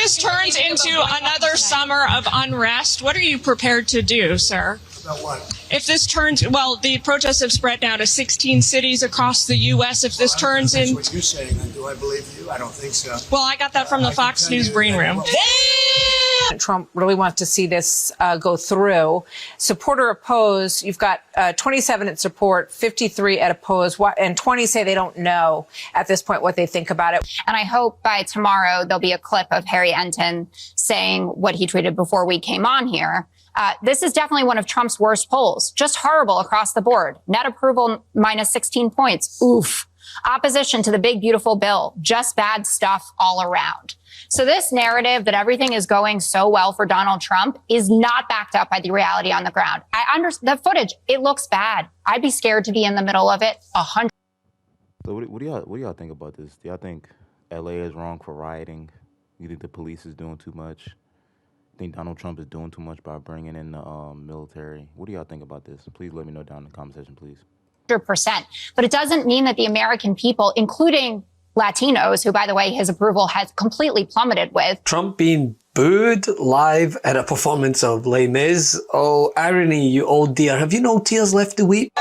this turns into another summer of unrest, what are you prepared to do, sir? About what? If this turns, well, the protests have spread now to 16 cities across the U.S. If this turns in... That's what you're saying. Do I believe you? I don't think so. Well, I got that from the Fox News green room. Trump really wants to see this go through. Support or oppose, you've got 27 at support, 53 at oppose, and 20 say they don't know at this point what they think about it. And I hope by tomorrow there'll be a clip of Harry Enton saying what he tweeted before we came on here. This is definitely one of Trump's worst polls. Just horrible across the board. Net approval minus 16 points. Oof. Opposition to the big, beautiful bill. Just bad stuff all around. So this narrative that everything is going so well for Donald Trump is not backed up by the reality on the ground. I understand the footage. It looks bad. I'd be scared to be in the middle of it 100%. So what do y'all think about this? Do y'all think LA is wrong for rioting? You think the police is doing too much? Think Donald Trump is doing too much by bringing in the military? What do y'all think about this? Please let me know down in the comment section, please. 100%. But it doesn't mean that the American people, including Latinos, who, by the way, his approval has completely plummeted with. Trump being booed live at a performance of Les Mis. Oh, irony, you old dear. Have you no tears left to weep?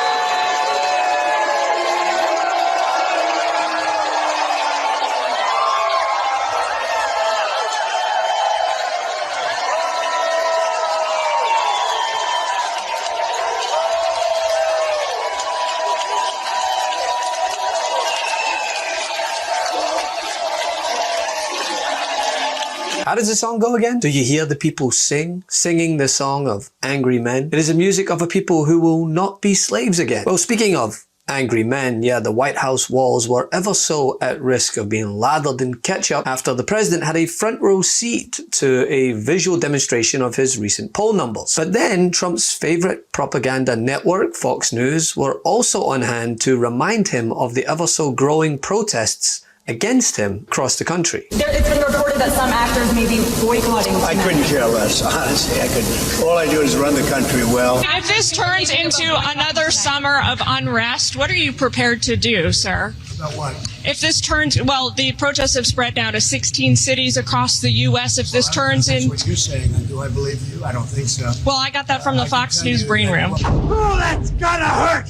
How does the song go again? Do you hear the people singing the song of angry men? It is the music of a people who will not be slaves again. Well, speaking of angry men, yeah, the White House walls were ever so at risk of being lathered in ketchup after the president had a front row seat to a visual demonstration of his recent poll numbers. But then Trump's favorite propaganda network, Fox News, were also on hand to remind him of the ever so growing protests against him across the country. It's been reported that some actors may be boycotting. I couldn't care less, honestly. I couldn't. All I do is run the country well. If this turns into another summer of unrest, what are you prepared to do, sir? About what? If this turns, well, the protests have spread now to 16 cities across the U.S. If this turns in... That's what you're saying. Do I believe you? I don't think so. Well, I got that from the Fox News green room. Oh, that's gonna hurt!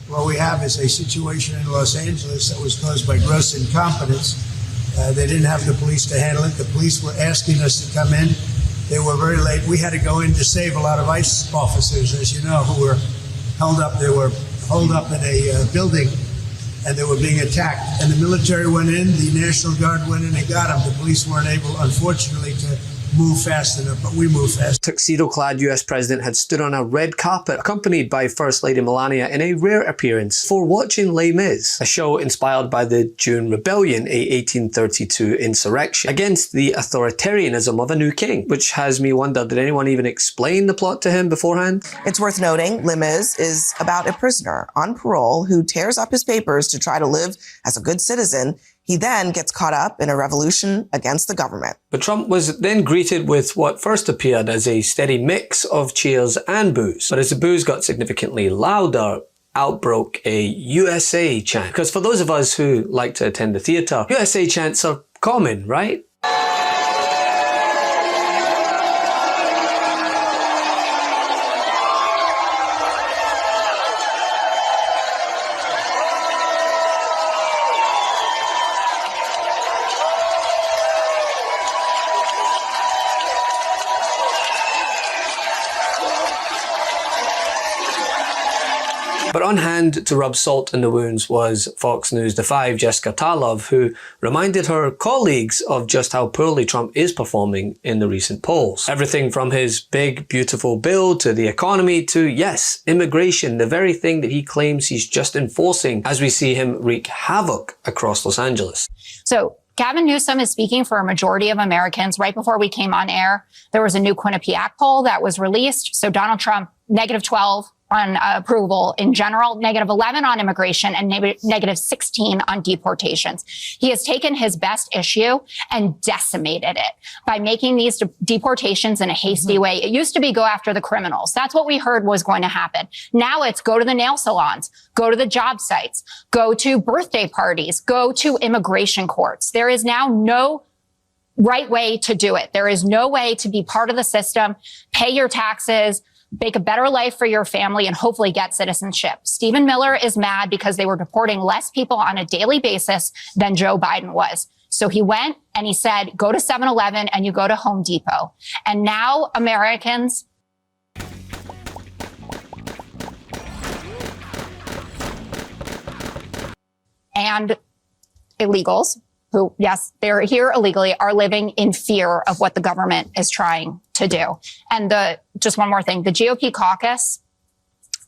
What we have is a situation in Los Angeles that was caused by gross incompetence. They didn't have the police to handle it. The police were asking us to come in. They were very late. We had to go in to save a lot of ICE officers, as you know, who were held up. They were holed up in a building, and they were being attacked. And the military went in, the National Guard went in and got them. The police weren't able, unfortunately, to move fast enough, but we move fast. Tuxedo-clad US president had stood on a red carpet accompanied by First Lady Melania in a rare appearance for watching Les Mis, a show inspired by the June Rebellion, a 1832 insurrection against the authoritarianism of a new king, which has me wonder, did anyone even explain the plot to him beforehand? It's worth noting, Les Mis is about a prisoner on parole who tears up his papers to try to live as a good citizen. He then gets caught up in a revolution against the government. But Trump was then greeted with what first appeared as a steady mix of cheers and boos. But as the boos got significantly louder, out broke a USA chant. Because for those of us who like to attend the theater, USA chants are common, right? But on hand to rub salt in the wounds was Fox News' The Five, Jessica Tarlov, who reminded her colleagues of just how poorly Trump is performing in the recent polls. Everything from his big, beautiful bill to the economy to, yes, immigration, the very thing that he claims he's just enforcing as we see him wreak havoc across Los Angeles. So Gavin Newsom is speaking for a majority of Americans. Right before we came on air, there was a new Quinnipiac poll that was released. So Donald Trump, -12 on approval in general, -11 on immigration, and -16 on deportations. He has taken his best issue and decimated it by making these deportations in a hasty way. It used to be go after the criminals. That's what we heard was going to happen. Now it's go to the nail salons, go to the job sites, go to birthday parties, go to immigration courts. There is now no right way to do it. There is no way to be part of the system, pay your taxes, make a better life for your family, and hopefully get citizenship. Stephen Miller is mad because they were deporting less people on a daily basis than Joe Biden was. So he went and he said, go to 7-Eleven and you go to Home Depot. And now Americans and illegals who, yes, they're here illegally, are living in fear of what the government is trying to do. And just one more thing, the GOP caucus,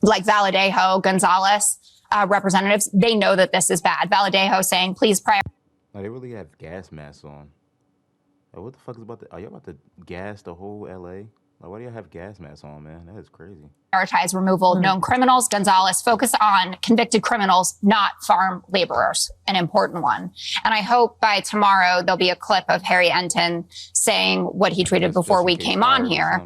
like Vallejo, Gonzalez, representatives, they know that this is bad. Vallejo saying, please prioritize. No, they really have gas masks on. Like, what the fuck is about to, are y'all about to gas the whole LA? Like, why do y'all have gas masks on, man? That is crazy. Prioritize removal of known criminals. Gonzalez, focus on convicted criminals, not farm laborers, an important one. And I hope by tomorrow there'll be a clip of Harry Enton saying what he tweeted before we came on here.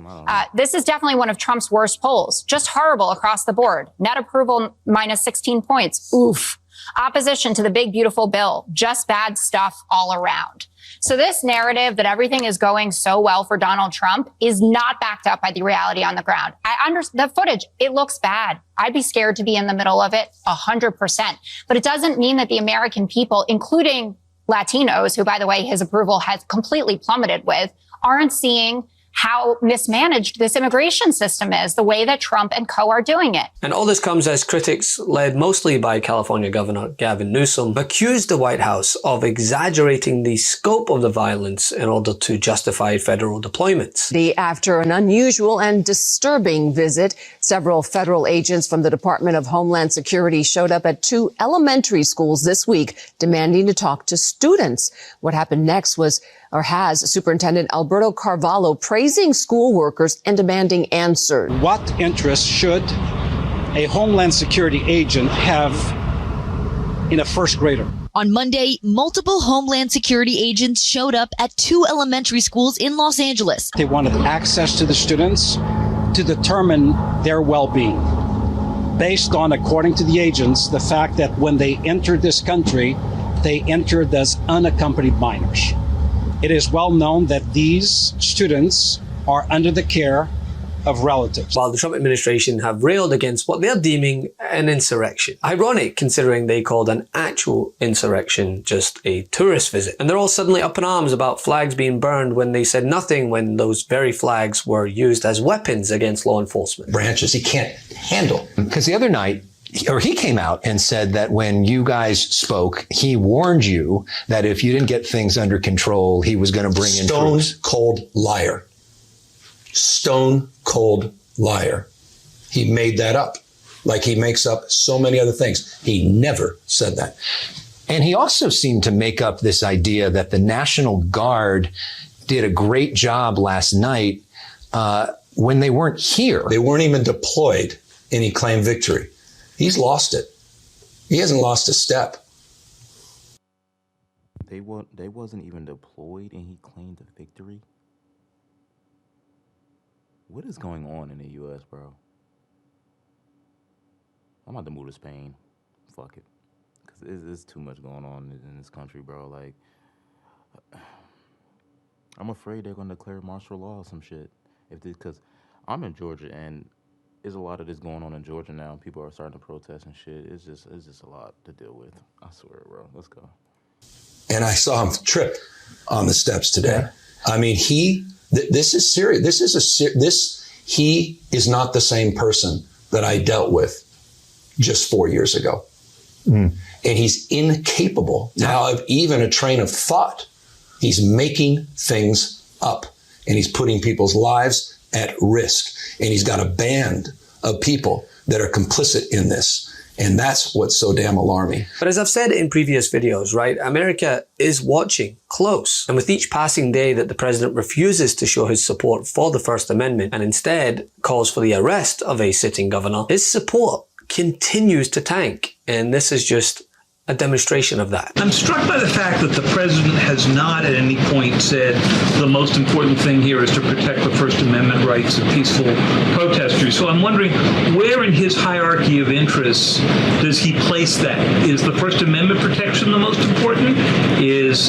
This is definitely one of Trump's worst polls. Just horrible across the board. Net approval minus 16 points. Oof. Opposition to the big, beautiful bill. Just bad stuff all around. So this narrative that everything is going so well for Donald Trump is not backed up by the reality on the ground. I understand the footage. It looks bad. I'd be scared to be in the middle of it 100%. But it doesn't mean that the American people, including Latinos, who, by the way, his approval has completely plummeted with, aren't seeing how mismanaged this immigration system is, the way that Trump and co are doing it. And all this comes as critics, led mostly by California Governor Gavin Newsom, accused the White House of exaggerating the scope of the violence in order to justify federal deployments. After an unusual and disturbing visit, several federal agents from the Department of Homeland Security showed up at 2 elementary schools this week, demanding to talk to students. What happened next has Superintendent Alberto Carvalho praising school workers and demanding answers. What interest should a Homeland Security agent have in a first grader? On Monday, multiple Homeland Security agents showed up at 2 elementary schools in Los Angeles. They wanted access to the students to determine their well-being, based on, according to the agents, the fact that when they entered this country, they entered as unaccompanied minors. It is well known that these students are under the care of relatives. While the Trump administration have railed against what they're deeming an insurrection. Ironic, considering they called an actual insurrection just a tourist visit. And they're all suddenly up in arms about flags being burned when they said nothing when those very flags were used as weapons against law enforcement. Branches he can't handle. Because the other night, he came out and said that when you guys spoke, he warned you that if you didn't get things under control, he was going to bring in troops. Stone cold liar. Stone cold liar. He made that up, like he makes up so many other things. He never said that. And he also seemed to make up this idea that the National Guard did a great job last night when they weren't here. They weren't even deployed, and he claimed victory. He's lost it. He hasn't lost a step. They wasn't even deployed and he claimed a victory? What is going on in the U.S., bro? I'm about to move to Spain. Fuck it. Because there's too much going on in this country, bro. Like, I'm afraid they're going to declare martial law or some shit. Because I'm in Georgia and there's a lot of this going on in Georgia now. People are starting to protest and shit. It's just a lot to deal with. I swear, bro. Let's go. And I saw him trip on the steps today. I mean, this is serious. He is not the same person that I dealt with just 4 years ago. And he's incapable now of even a train of thought. He's making things up and he's putting people's lives at risk. And he's got a band of people that are complicit in this. And that's what's so damn alarming. But as I've said in previous videos, right, America is watching close. And with each passing day that the president refuses to show his support for the First Amendment and instead calls for the arrest of a sitting governor, his support continues to tank. And this is just a demonstration of that. I'm struck by the fact that the president has not at any point said the most important thing here is to protect the First Amendment rights of peaceful protesters. So I'm wondering, where in his hierarchy of interests does he place that? Is the First Amendment protection the most important? Is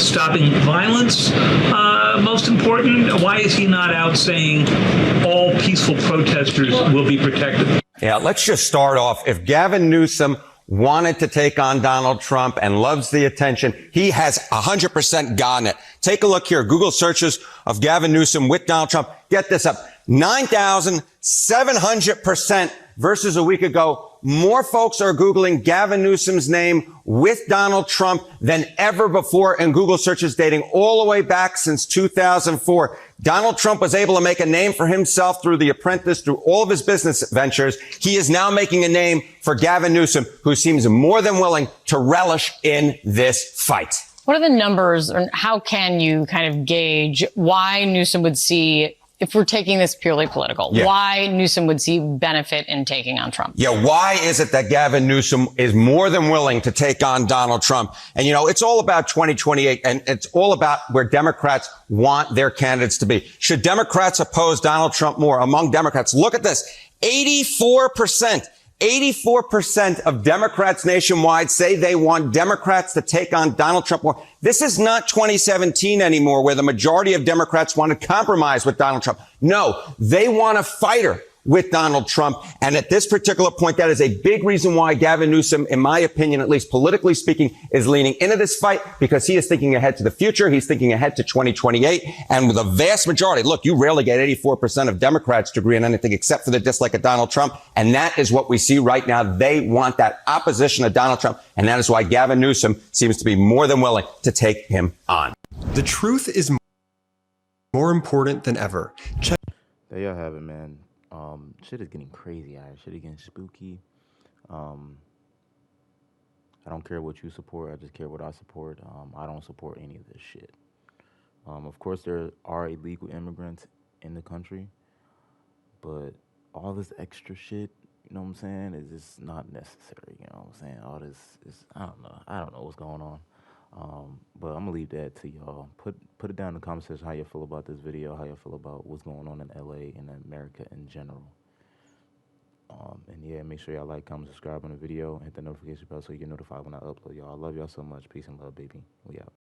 stopping violence most important? Why is he not out saying all peaceful protesters will be protected? Yeah, let's just start off. If Gavin Newsom wanted to take on Donald Trump and loves the attention, he has 100% gotten it. Take a look here. Google searches of Gavin Newsom with Donald Trump. Get this up. 9,700% versus a week ago. More folks are Googling Gavin Newsom's name with Donald Trump than ever before in Google searches dating all the way back since 2004. Donald Trump was able to make a name for himself through The Apprentice, through all of his business ventures. He is now making a name for Gavin Newsom, who seems more than willing to relish in this fight. What are the numbers, or how can you kind of gauge why Newsom would see, if we're taking this purely political, why Newsom would see benefit in taking on Trump? Yeah, why is it that Gavin Newsom is more than willing to take on Donald Trump? And, you know, it's all about 2028, and it's all about where Democrats want their candidates to be. Should Democrats oppose Donald Trump more? Among Democrats, look at this. 84% of Democrats nationwide say they want Democrats to take on Donald Trump more. This is not 2017 anymore, where the majority of Democrats want to compromise with Donald Trump. No, they want a fighter with Donald Trump. And at this particular point, that is a big reason why Gavin Newsom, in my opinion, at least politically speaking, is leaning into this fight, because he is thinking ahead to the future. He's thinking ahead to 2028. And with a vast majority, look, you rarely get 84% of Democrats to agree on anything except for the dislike of Donald Trump. And that is what we see right now. They want that opposition of Donald Trump. And that is why Gavin Newsom seems to be more than willing to take him on. The truth is more important than ever. There y'all have it, man. Shit is getting crazy out here. Shit is getting spooky. I don't care what you support. I just care what I support. I don't support any of this shit. Of course, there are illegal immigrants in the country, but all this extra shit, you know what I'm saying, is just not necessary. You know what I'm saying? All this is, I don't know. I don't know what's going on. But I'm gonna leave that to y'all. Put it down in the comment section how you feel about this video, how you feel about what's going on in LA and America in general. And yeah, make sure y'all like, comment, subscribe on the video, hit the notification bell so you get notified when I upload, y'all. I love y'all so much. Peace and love, baby. We out.